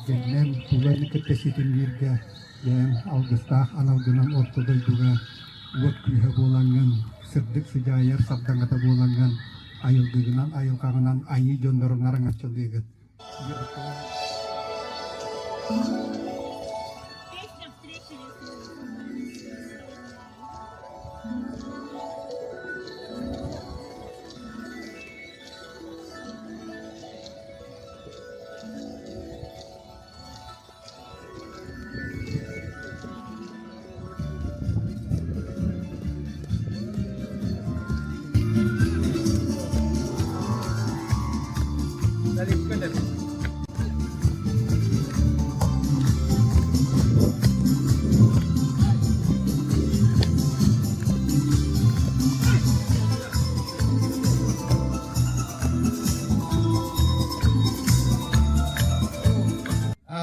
Cennem tularını kıtteşitin virge yan algıstah analgınan ortodayduga uat kuyha bolangan sırdık sıcayar sabdangata bolangan ayılgıgınan ayılkağınan ayı jondorungaran açılgıgın. Песня встречи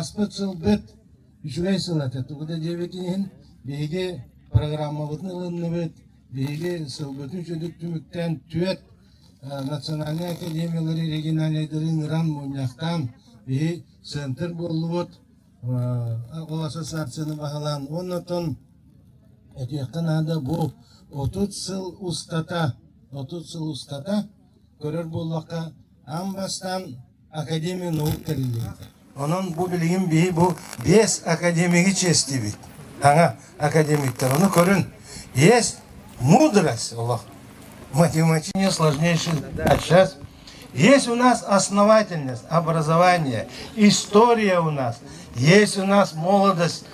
Аспыцыл бет үшүгейсыл аты. Тугуда дебетинен беге программа бытны ылынны бет. Беге сылбытын чөдүк түмүктен түет национальный академиялары региональныйдырын ыран муняктан беге центр болуот. Ол ассоциацияны бағалан. Оннотон этияқтан ада бу 30 сыл устата көрөр боллаққа амбастан академия наук терилейді. Onun bu bilgin bir bu 5 akademiki çesti bit. Ага, академиктер, onu көрün. Есть мудрость, Allah. Математика сложнейшая задача. Сейчас есть у нас основательность, образование, история у нас, есть у нас молодость,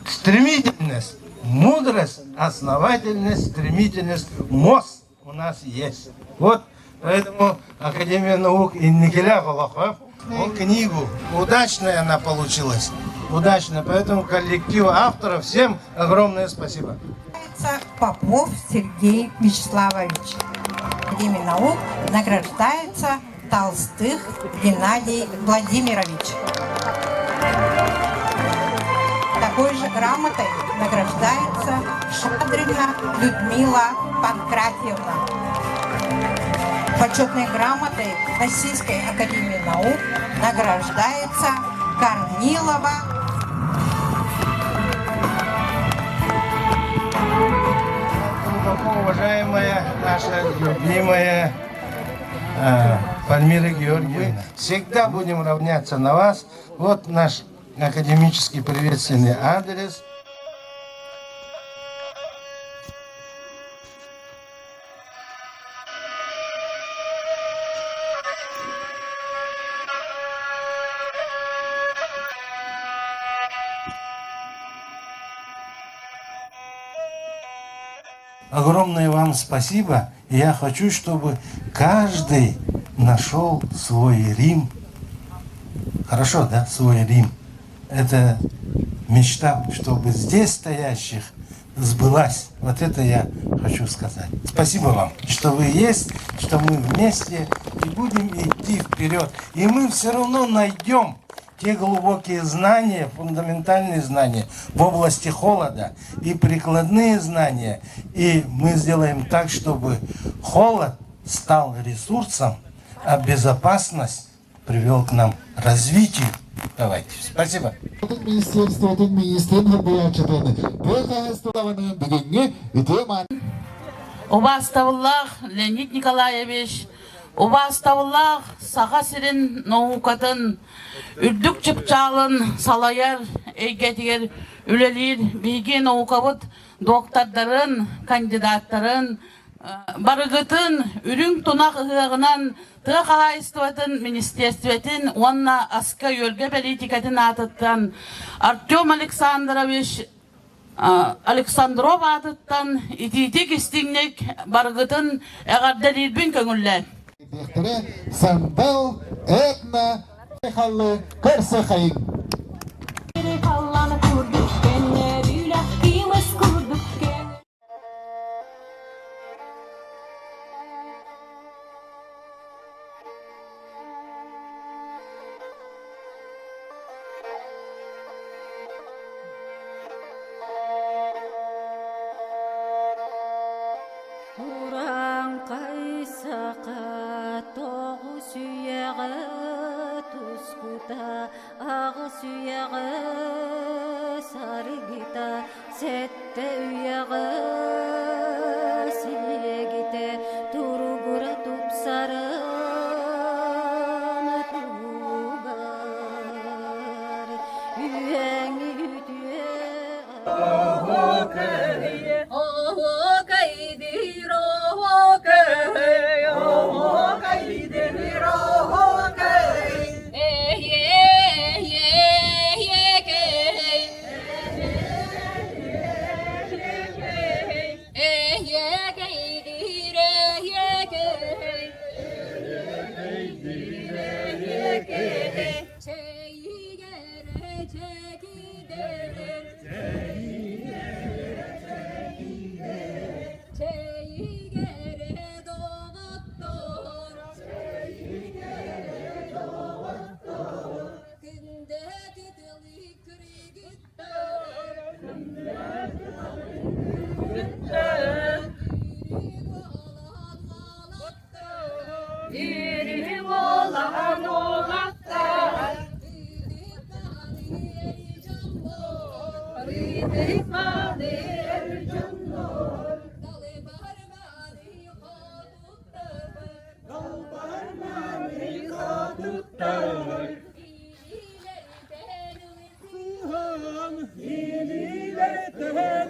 стремительность, мудрость, основательность, стремительность, мозг у нас есть. Вот поэтому Академия наук и Никеля Аллахов. Он книгу, удачная она получилась, удачная, поэтому коллективу авторов всем огромное спасибо. Попов Сергей Вячеславович. Академия наук награждается Толстых Геннадий Владимирович. Такой же грамотой награждается Шадрина Людмила Панкратьевна. Почетной грамотой Российской академии наук награждается Корнилова Глубоко уважаемая наша любимая Пальмира Георгиевна, всегда будем равняться на вас. Вот наш академический приветственный адрес. Огромное вам спасибо. И я хочу, чтобы каждый нашел свой Рим. Хорошо, да? Свой Рим. Это мечта, чтобы здесь стоящих сбылась. Вот это я хочу сказать. Спасибо вам, что вы есть, что мы вместе и будем идти вперед. И мы все равно найдем те глубокие знания, фундаментальные знания в области холода и прикладные знания. И мы сделаем так, чтобы холод стал ресурсом, а безопасность привел к нам развитию. Давайте. Спасибо. Убаставлах Леонид Николаевич, Убаставлах Сахасирин наукатын, үрдік чыпчалын салаяр, эйгетигер үлелер, бейге наукабыт, доктордарын, кандидаттарын, барыгытын, үрің тунақ ығығынан, тыға министерстветін, онна аска йөлге политикатын атыттан, Артем Александрович Александров атыттан, ититик истиннек барыгытын әғарделербін көңіллер. Сандал, Этна, Халлы, Кырсыхайын. Уран кайсақа тоғу сүйеғі тұскута sarı gita sette uyağı siye gite turgura tup sarını tugar üyeni ütüye Yeniler